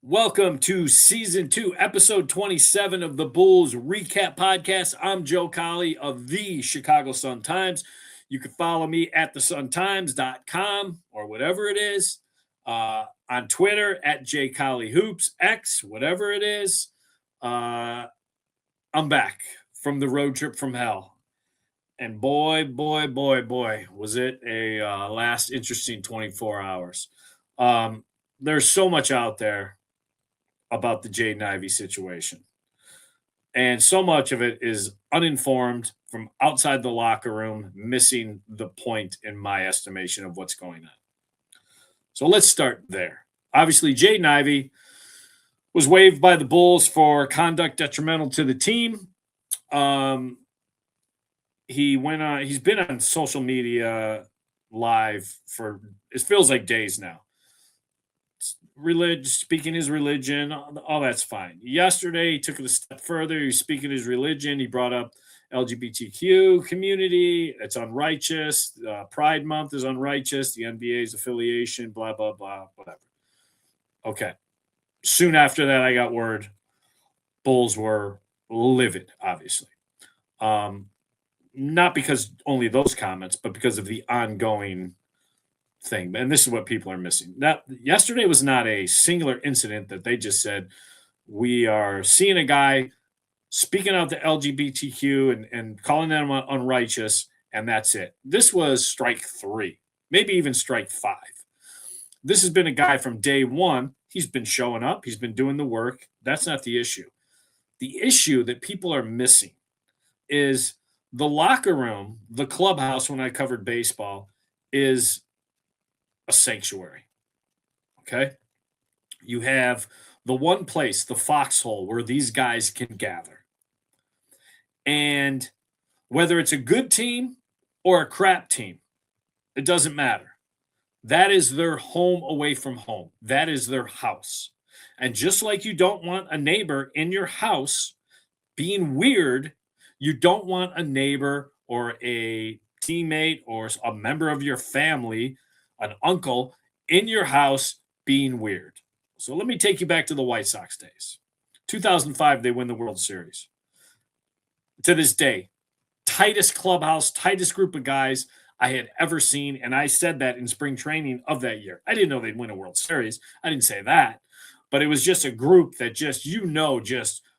Welcome to season 2, episode 27 of the Bulls REKAP Podcast. I'm Joe Colley of the Chicago Sun-Times. You can follow me at thesuntimes.com or whatever it is. On Twitter at jcolleyhoops, X, whatever it is. I'm back from the road trip from hell. And boy, was it a last interesting 24 hours. There's so much out there about the Jaden Ivey situation. And so much of it is uninformed from outside the locker room, missing the point, in my estimation, of what's going on. So let's start there. Obviously, Jaden Ivey was waived by the Bulls for conduct detrimental to the team. He's been on social media live for, it feels like days now. Speaking his religion, all that's fine. Yesterday, he took it a step further. He's speaking his religion. He brought up LGBTQ community. It's unrighteous. Pride Month is unrighteous. The NBA's affiliation, blah, blah, blah, whatever. Okay. Soon after that, I got word Bulls were livid, obviously. Not because only those comments, but because of the ongoing thing. And this is what people are missing. Yesterday was not a singular incident that they just said, we are seeing a guy speaking out to LGBTQ and calling them unrighteous, and that's it. This was strike 3, maybe even strike 5. This has been a guy from day one. He's been showing up. He's been doing the work. That's not the issue. The issue that people are missing is the locker room, the clubhouse, when I covered baseball, is a sanctuary. Okay? You have the one place, the foxhole, where these guys can gather. And whether it's a good team or a crap team, it doesn't matter. That is their home away from home. That is their house. And just like you don't want a neighbor in your house being weird, you don't want a neighbor or a teammate or a member of your family, an uncle, in your house being weird. So let me take you back to the White Sox days. 2005, they win the World Series. To this day, tightest clubhouse, tightest group of guys I had ever seen, and I said that in spring training of that year. I didn't know they'd win a World Series. I didn't say that. But it was just a group that just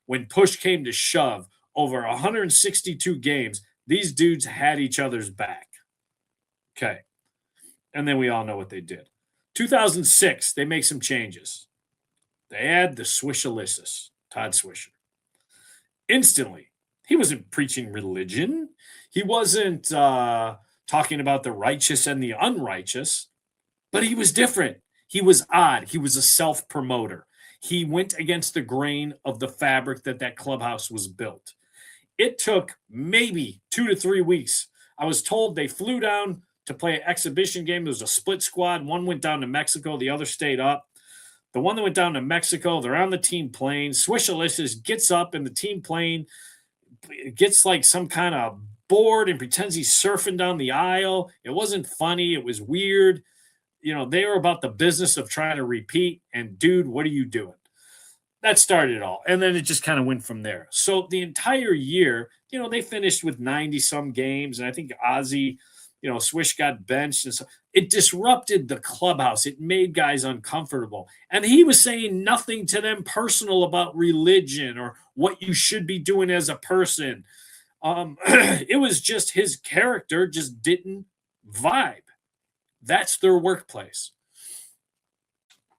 when push came to shove, over 162 games, these dudes had each other's back. Okay. And then we all know what they did. 2006, they make some changes. They add the Swishalicious, Todd Swisher. Instantly, he wasn't preaching religion. He wasn't talking about the righteous and the unrighteous, but he was different. He was odd. He was a self-promoter. He went against the grain of the fabric that clubhouse was built. It took maybe 2 to 3 weeks. I was told they flew down to play an exhibition game. There was a split squad. One went down to Mexico. The other stayed up. The one that went down to Mexico, they're on the team plane. Swishalicious gets up in the team plane, gets like some kind of board and pretends he's surfing down the aisle. It wasn't funny. It was weird. They were about the business of trying to repeat. And, dude, what are you doing? That started it all. And then it just kind of went from there. So the entire year, they finished with 90-some games. And I think Ozzy, Swish got benched. And so it disrupted the clubhouse. It made guys uncomfortable. And he was saying nothing to them personal about religion or what you should be doing as a person. It was just his character just didn't vibe. That's their workplace.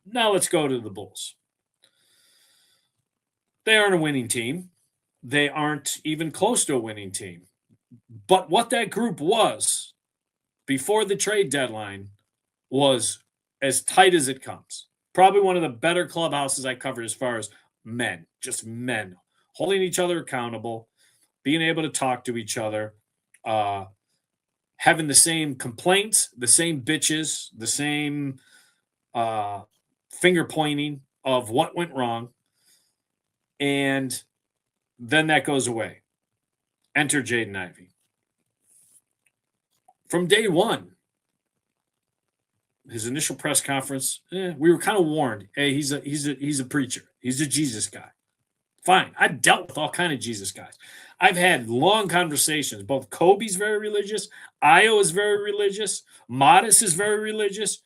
Now let's go to the Bulls. They aren't a winning team. They aren't even close to a winning team. But what that group was before the trade deadline was as tight as it comes. Probably one of the better clubhouses I covered as far as men, just men, holding each other accountable, being able to talk to each other, having the same complaints, the same bitches, the same finger pointing of what went wrong. And then that goes away. Enter Jaden Ivey. From day one, his initial press conference, we were kind of warned. Hey, he's a preacher. He's a Jesus guy. Fine. I've dealt with all kind of Jesus guys. I've had long conversations. Both Kobe's very religious. Io is very religious. Modest is very religious.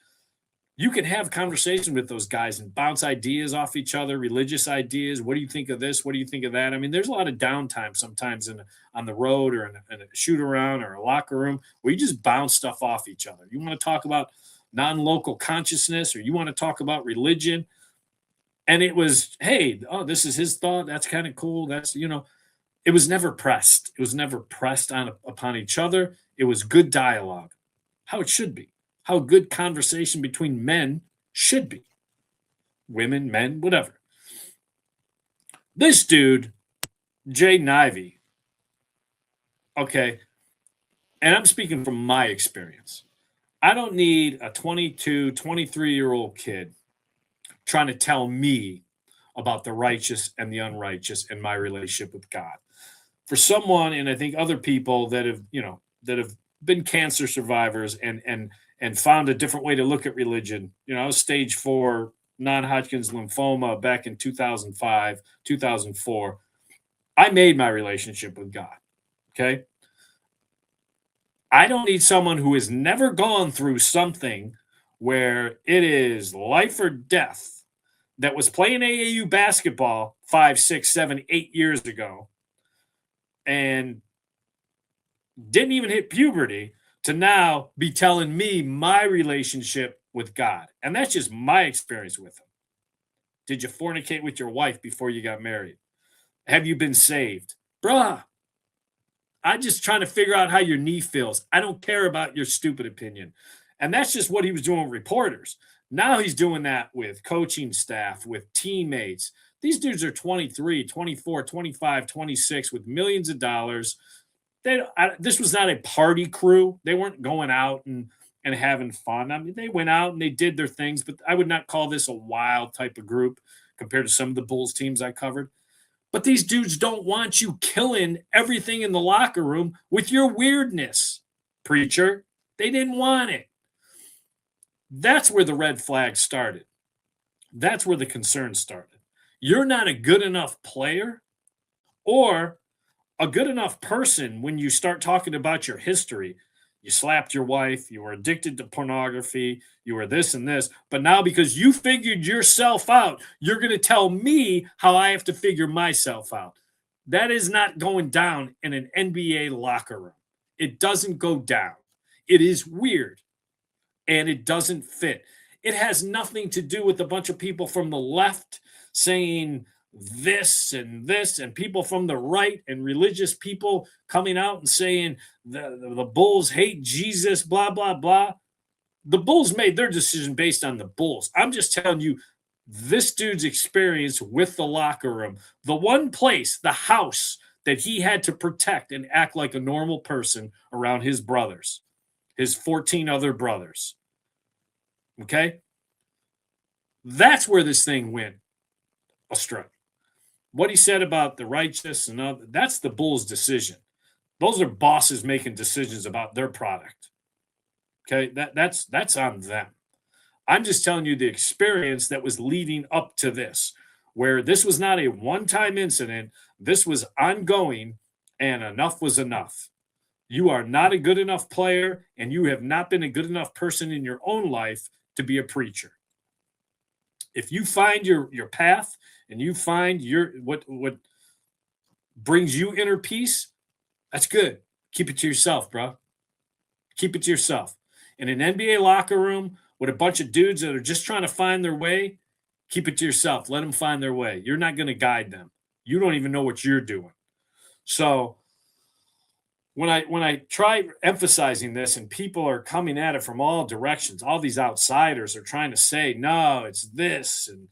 You can have conversations with those guys and bounce ideas off each other, religious ideas. What do you think of this? What do you think of that? I mean, there's a lot of downtime sometimes on the road or in a shoot around or a locker room where you just bounce stuff off each other. You want to talk about non-local consciousness or you want to talk about religion. And it was, hey, this is his thought. That's kind of cool. That's, it was never pressed. It was never pressed upon each other. It was good dialogue, how it should be, how good conversation between men should be. Women, men, whatever. This dude, Jaden Ivey, okay, and I'm speaking from my experience. I don't need a 22, 23-year-old kid trying to tell me about the righteous and the unrighteous in my relationship with God. For someone, and I think other people that have been cancer survivors and found a different way to look at religion. I was stage 4 non-Hodgkin's lymphoma back in 2005, 2004. I made my relationship with God. Okay. I don't need someone who has never gone through something where it is life or death, that was playing AAU basketball 5, 6, 7, 8 years ago and didn't even hit puberty to now be telling me my relationship with God. And that's just my experience with him. Did you fornicate with your wife before you got married? Have you been saved? Bruh, I'm just trying to figure out how your knee feels. I don't care about your stupid opinion. And that's just what he was doing with reporters. Now he's doing that with coaching staff, with teammates. These dudes are 23, 24, 25, 26 with millions of dollars. This was not a party crew. They weren't going out and having fun. I mean, they went out and they did their things, but I would not call this a wild type of group compared to some of the Bulls teams I covered. But these dudes don't want you killing everything in the locker room with your weirdness, preacher. They didn't want it. That's where the red flag started. That's where the concern started. You're not a good enough player or a good enough person when you start talking about your history. You slapped your wife, you were addicted to pornography, you were this and this, but now because you figured yourself out, you're going to tell me how I have to figure myself out. That is not going down in an NBA locker room. It doesn't go down. It is weird. And it doesn't fit. It has nothing to do with a bunch of people from the left saying this, and people from the right and religious people coming out and saying the Bulls hate Jesus, blah, blah, blah. The Bulls made their decision based on the Bulls. I'm just telling you this dude's experience with the locker room, the one place, the house that he had to protect and act like a normal person around his brothers, his 14 other brothers. Okay? That's where this thing went astray. What he said about the righteous and other, that's the Bulls' decision. Those are bosses making decisions about their product. Okay? That's on them. I'm just telling you the experience that was leading up to this, where this was not a one-time incident. This was ongoing, and enough was enough. You are not a good enough player, and you have not been a good enough person in your own life to be a preacher. If you find your path and you find what brings you inner peace, that's good. Keep it to yourself, bro. Keep it to yourself. In an NBA locker room with a bunch of dudes that are just trying to find their way, keep it to yourself. Let them find their way. You're not going to guide them. You don't even know what you're doing. So when I try emphasizing this and people are coming at it from all directions, all these outsiders are trying to say, no, it's this. And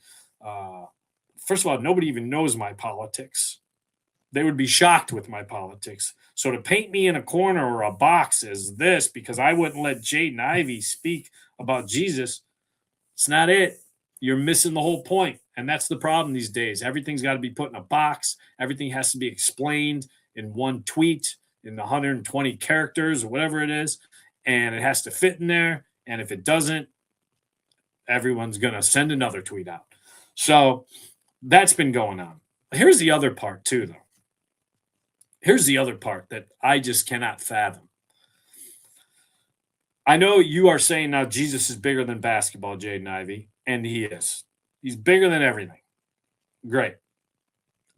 first of all, nobody even knows my politics. They would be shocked with my politics. So to paint me in a corner or a box as this because I wouldn't let Jaden Ivey speak about Jesus, it's not it. You're missing the whole point. And that's the problem these days. Everything's got to be put in a box. Everything has to be explained in one tweet, in the 120 characters or whatever it is, and it has to fit in there. And if it doesn't, everyone's going to send another tweet out. So that's been going on. Here's the other part too, though. Here's the other part that I just cannot fathom. I know you are saying now Jesus is bigger than basketball, Jaden Ivey, and he is. He's bigger than everything. Great.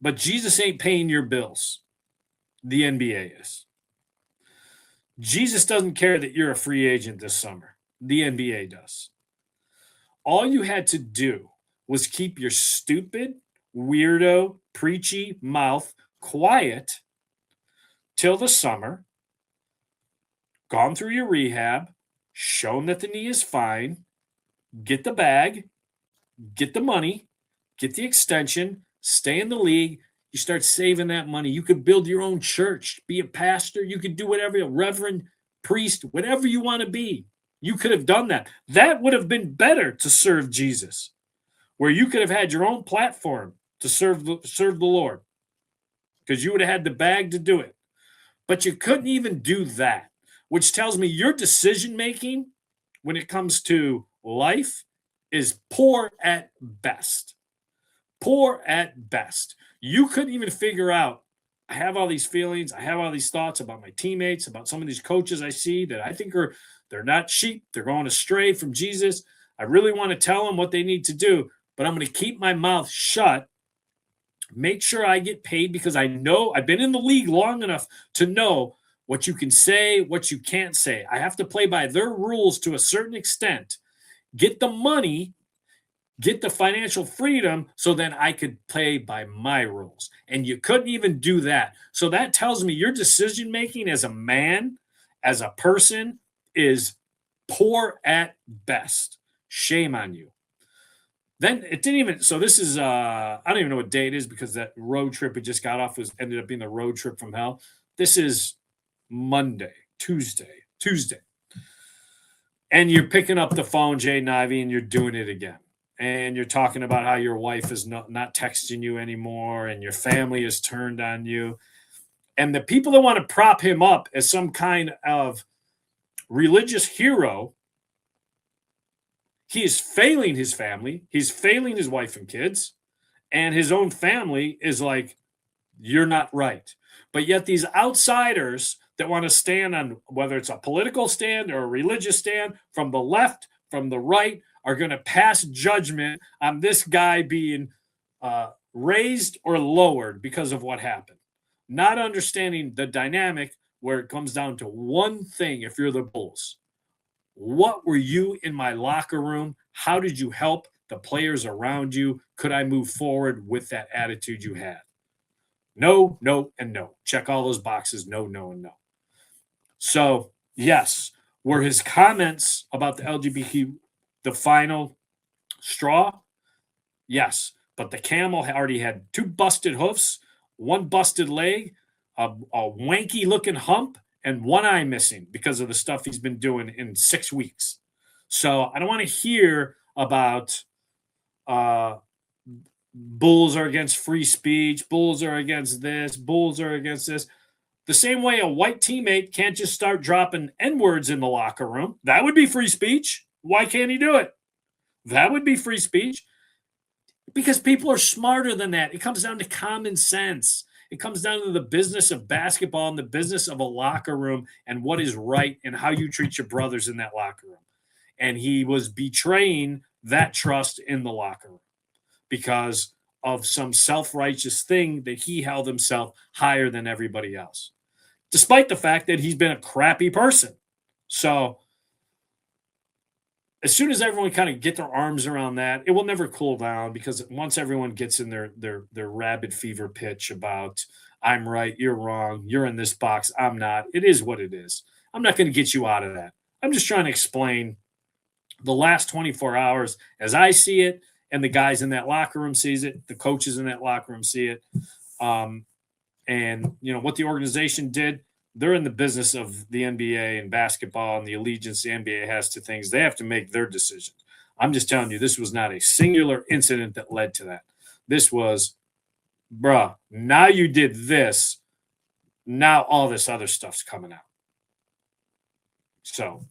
But Jesus ain't paying your bills. The NBA is. Jesus doesn't care that you're a free agent this summer. The NBA does. All you had to do was keep your stupid, weirdo, preachy mouth quiet till the summer, gone through your rehab, shown that the knee is fine, get the bag, get the money, get the extension, stay in the league. You start saving that money. You could build your own church, be a pastor. You could do whatever, a reverend, priest, whatever you want to be. You could have done that. That would have been better to serve Jesus, where you could have had your own platform to serve the Lord, because you would have had the bag to do it. But you couldn't even do that, which tells me your decision-making when it comes to life is poor at best. Poor at best. You couldn't even figure out, I have all these feelings, I have all these thoughts about my teammates, about some of these coaches I see that I think they're not sheep, they're going astray from Jesus. I really want to tell them what they need to do, but I'm going to keep my mouth shut, make sure I get paid, because I know I've been in the league long enough to know what you can say, what you can't say. I have to play by their rules to a certain extent, get the money, get the financial freedom, so then I could play by my rules. And you couldn't even do that. So that tells me your decision-making as a man, as a person, is poor at best. Shame on you. Then it didn't even, so this is, I don't even know what day it is, because that road trip we just got off ended up being the road trip from hell. This is Tuesday. And you're picking up the phone, Jaden Ivey, and you're doing it again. And you're talking about how your wife is not texting you anymore, and your family is turned on you. And the people that want to prop him up as some kind of religious hero, he is failing his family. He's failing his wife and kids. And his own family is like, you're not right. But yet these outsiders that want to stand on, whether it's a political stand or a religious stand, from the left, from the right, are going to pass judgment on this guy being raised or lowered because of what happened. Not understanding the dynamic where it comes down to one thing. If you're the Bulls, what were you in my locker room? How did you help the players around you? Could I move forward with that attitude you had? No, no, and no. Check all those boxes. No, no, and no. So, yes, were his comments about the LGBT the final straw? Yes, but the camel already had 2 busted hoofs, 1 busted leg, a wanky-looking hump, and 1 eye missing because of the stuff he's been doing in 6 weeks. So I don't want to hear about Bulls are against free speech, Bulls are against this, Bulls are against this. The same way a white teammate can't just start dropping N-words in the locker room. That would be free speech. Why can't he do it? That would be free speech. Because people are smarter than that. It comes down to common sense. It comes down to the business of basketball and the business of a locker room and what is right and how you treat your brothers in that locker room. And he was betraying that trust in the locker room because of some self-righteous thing that he held himself higher than everybody else, despite the fact that he's been a crappy person. So as soon as everyone kind of get their arms around that, it will never cool down, because once everyone gets in their rabid fever pitch about I'm right, you're wrong, you're in this box, I'm not, it is what it is. I'm not going to get you out of that. I'm just trying to explain the last 24 hours as I see it, and the guys in that locker room sees it, the coaches in that locker room see it. And, you know, what the organization did, they're in the business of the NBA and basketball and the allegiance the NBA has to things. They have to make their decisions. I'm just telling you, this was not a singular incident that led to that. This was, bruh, now you did this. Now all this other stuff's coming out. So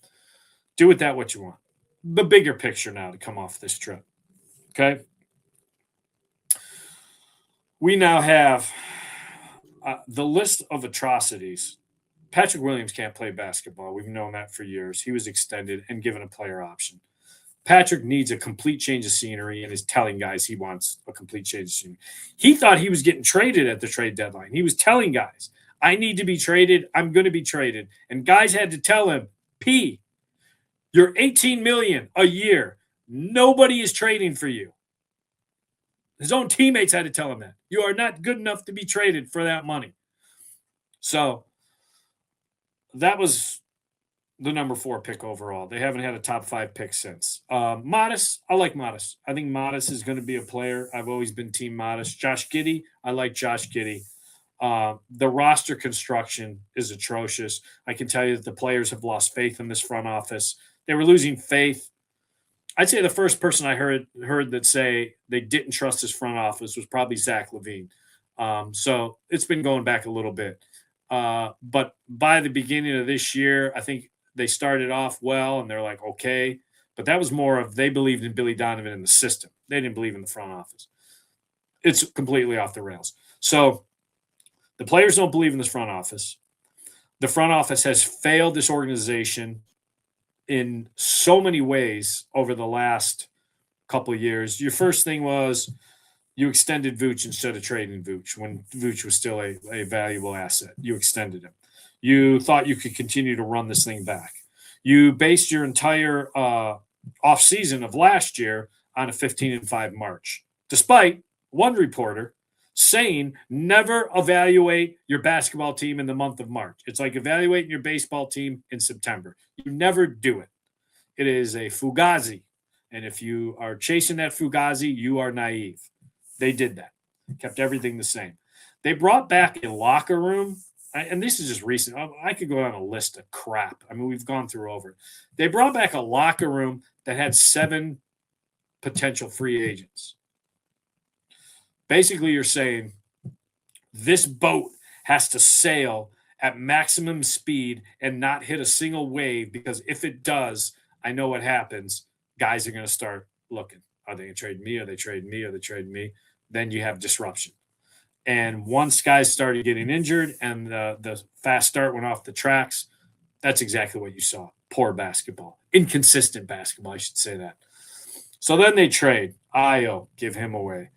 do with that what you want. the bigger picture now to come off this trip. Okay. We now have the list of atrocities. Patrick Williams can't play basketball. We've known that for years. He was extended and given a player option. Patrick needs a complete change of scenery and is telling guys he wants a complete change of scenery. He thought he was getting traded at the trade deadline. He was telling guys, I need to be traded. I'm going to be traded. And guys had to tell him, P, you're $18 million a year. Nobody is trading for you. His own teammates had to tell him that. You are not good enough to be traded for that money. So that was the number 4 pick overall. They haven't had a top 5 pick since. Modest, I like Modest. I think Modest is going to be a player. I've always been team Modest. Josh Giddey, I like Josh Giddey. The roster construction is atrocious. I can tell you that the players have lost faith in this front office. They were losing faith. I'd say the first person I heard that say they didn't trust his front office was probably Zach LaVine. So it's been going back a little bit. But by the beginning of this year, I think they started off well and they're like, okay. But that was more of they believed in Billy Donovan and the system. They didn't believe in the front office. It's completely off the rails. So the players don't believe in this front office. The front office has failed this organization in so many ways over the last couple of years. Your first thing was you extended Vooch instead of trading Vooch when Vooch was still a valuable asset. You extended him. You thought you could continue to run this thing back. You based your entire offseason of last year on a 15-5 March, despite one reporter saying never evaluate your basketball team in the month of March. It's like evaluating your baseball team in September. You never do it. It is a fugazi. And if you are chasing that fugazi, you are naive. They did that. Kept everything the same. They brought back a locker room, and this is just recent. I could go down a list of crap. I mean, we've gone through over it. They brought back a locker room that had 7 potential free agents. Basically, you're saying this boat has to sail at maximum speed and not hit a single wave, because if it does, I know what happens. Guys are going to start looking. Are they going to trade me? Are they trading me? Are they trading me? Then you have disruption. And once guys started getting injured and the fast start went off the tracks, that's exactly what you saw. Poor basketball. Inconsistent basketball, I should say that. So then they trade. Ayo, give him away.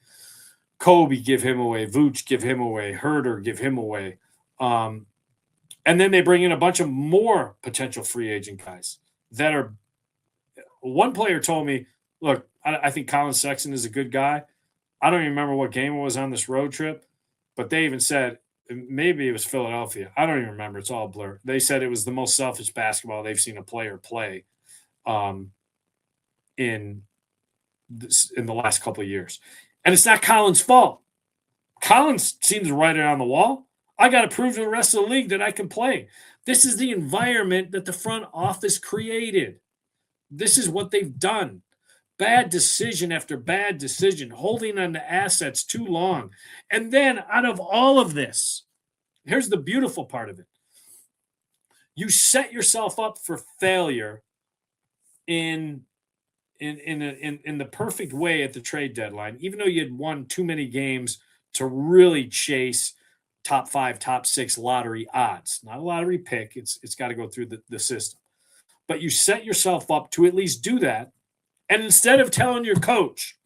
Kobe, give him away. Vooch, give him away. Herder, give him away. And then they bring in a bunch of more potential free agent guys that are – one player told me, look, I think Colin Sexton is a good guy. I don't even remember what game it was on this road trip, but they even said maybe it was Philadelphia. I don't even remember. It's all blur. They said it was the most selfish basketball they've seen a player play in the last couple of years. And it's not Colin's fault. Colin seems right around the wall. I got to prove to the rest of the league that I can play. This is the environment that the front office created. This is what they've done. Bad decision after bad decision, holding on to assets too long. And then out of all of this, here's the beautiful part of it. You set yourself up for failure in the perfect way at the trade deadline, even though you had won too many games to really chase top 5, top 6 lottery odds. Not a lottery pick. It's got to go through the system. But you set yourself up to at least do that. And instead of telling your coach,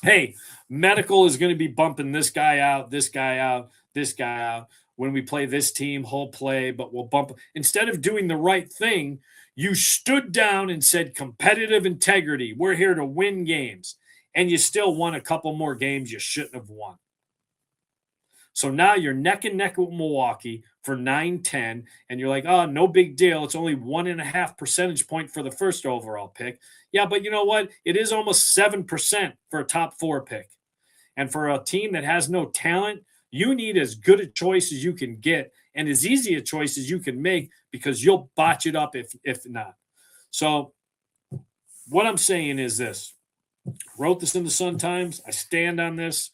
hey, medical is going to be bumping this guy out, this guy out, this guy out. When we play this team, he'll play, but we'll bump. Instead of doing the right thing, you stood down and said competitive integrity. We're here to win games. And you still won a couple more games you shouldn't have won. So now you're neck and neck with Milwaukee for 9-10, and you're like, oh, no big deal. It's only 1.5 percentage point for the first overall pick. Yeah, but you know what? It is almost 7% for a top 4 pick. And for a team that has no talent, you need as good a choice as you can get and as easy a choice as you can make, because you'll botch it up if not. So what I'm saying is this. Wrote this in the Sun Times. I stand on this.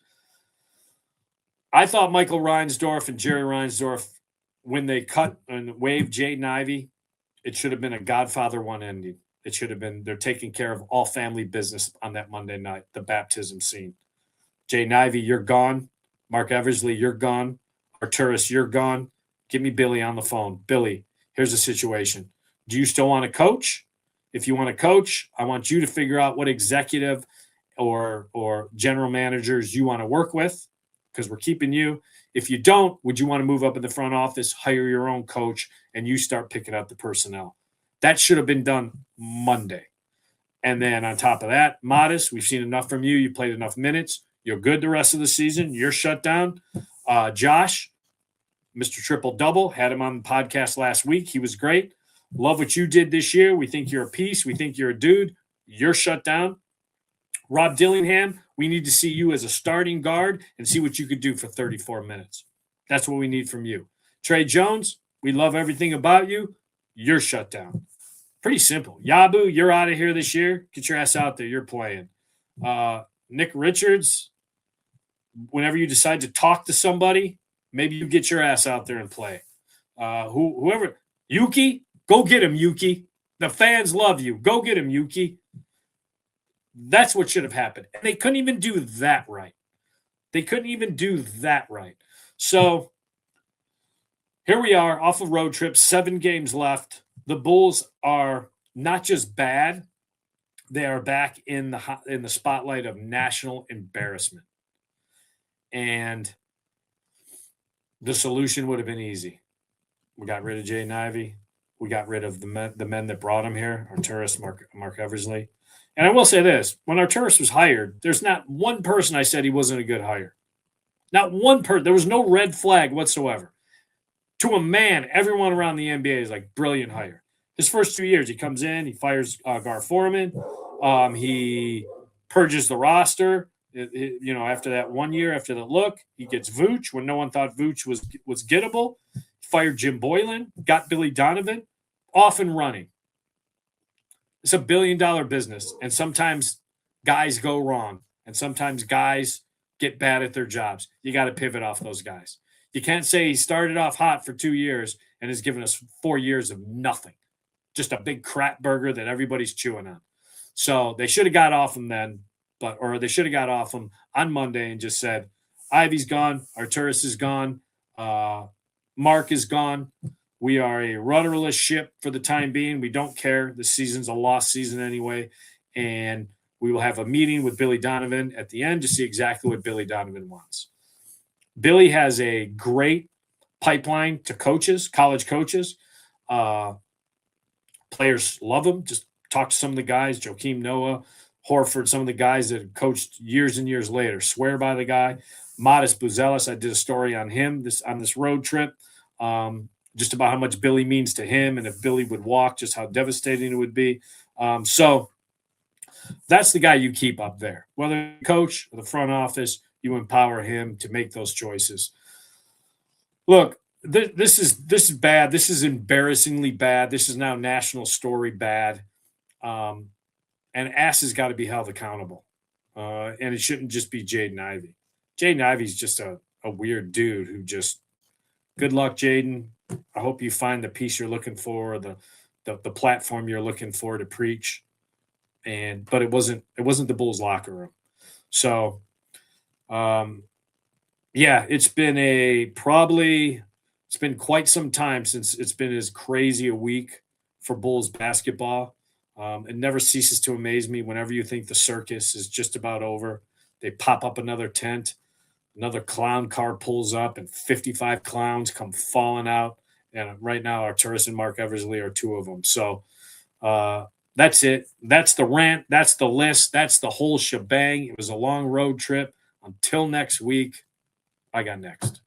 I thought Michael Reinsdorf and Jerry Reinsdorf, when they cut and waived Jaden Ivey, it should have been a Godfather 1 ending. It should have been, they're taking care of all family business on that Monday night, the baptism scene. Jaden Ivey, you're gone. Mark Eversley, you're gone. Arturas, you're gone. Get me Billy on the phone. Billy, here's the situation. Do you still want to coach? If you want to coach, I want you to figure out what executive or general managers you want to work with, because we're keeping you. If you don't, would you want to move up in the front office, hire your own coach, and you start picking up the personnel? That should have been done Monday. And then on top of that, Modest, we've seen enough from you. You played enough minutes. You're good the rest of the season. You're shut down. Josh, Mr. Triple Double, had him on the podcast last week. He was great. Love what you did this year. We think you're a piece. We think you're a dude. You're shut down. Rob Dillingham, we need to see you as a starting guard and see what you could do for 34 minutes. That's what we need from you. Trey Jones, we love everything about you. You're shut down. Pretty simple. Yabu, you're out of here this year. Get your ass out there. You're playing. Nick Richards, whenever you decide to talk to somebody, maybe you get your ass out there and play. Whoever. Yuki, go get him, Yuki. The fans love you. Go get him, Yuki. That's what should have happened. And they couldn't even do that right. So here we are off a road trip, 7 games left. The Bulls are not just bad, they are back in the spotlight of national embarrassment. And the solution would have been easy. We got rid of Jaden Ivey. We got rid of the men that brought him here, Arturas, Mark Eversley. And I will say this, when Arturas was hired, there's not one person I said he wasn't a good hire. Not one person. There was no red flag whatsoever. To a man, everyone around the NBA is like, brilliant hire. His first 2 years, he comes in, he fires Gar Foreman. He purges the roster. After that 1 year, after the look, he gets Vooch when no one thought Vooch was gettable. Fired Jim Boylan, got Billy Donovan, off and running. It's a $1 billion business, and sometimes guys go wrong, and sometimes guys get bad at their jobs. You got to pivot off those guys. You can't say he started off hot for 2 years and has given us 4 years of nothing, just a big crap burger that everybody's chewing on. So they should have got off him then, or they should have got off him on Monday and just said, Ivy's gone, Arturas is gone, Mark is gone. We are a rudderless ship for the time being. We don't care. The season's a lost season anyway. And we will have a meeting with Billy Donovan at the end to see exactly what Billy Donovan wants. Billy has a great pipeline to coaches, college coaches. Players love him. Just talk to some of the guys, Joakim Noah, Horford, some of the guys that have coached years and years later. Swear by the guy. Modest Buzelis, I did a story on him on this road trip. Just about how much Billy means to him, and if Billy would walk, just how devastating it would be. So that's the guy you keep up there. Whether coach or the front office, you empower him to make those choices. Look, this is bad. This is embarrassingly bad. This is now national story bad. And ass has got to be held accountable. And it shouldn't just be Jaden Ivey. Jaden Ivey's just a weird dude who just – good luck, Jaden. I hope you find the piece you're looking for, the platform you're looking for to preach. But it wasn't the Bulls locker room. So, it's been quite some time since it's been as crazy a week for Bulls basketball. It never ceases to amaze me whenever you think the circus is just about over. They pop up another tent. Another clown car pulls up and 55 clowns come falling out. And right now, Arturas and Mark Eversley are 2 of them. So that's it. That's the rant. That's the list. That's the whole shebang. It was a long road trip. Until next week, I got next.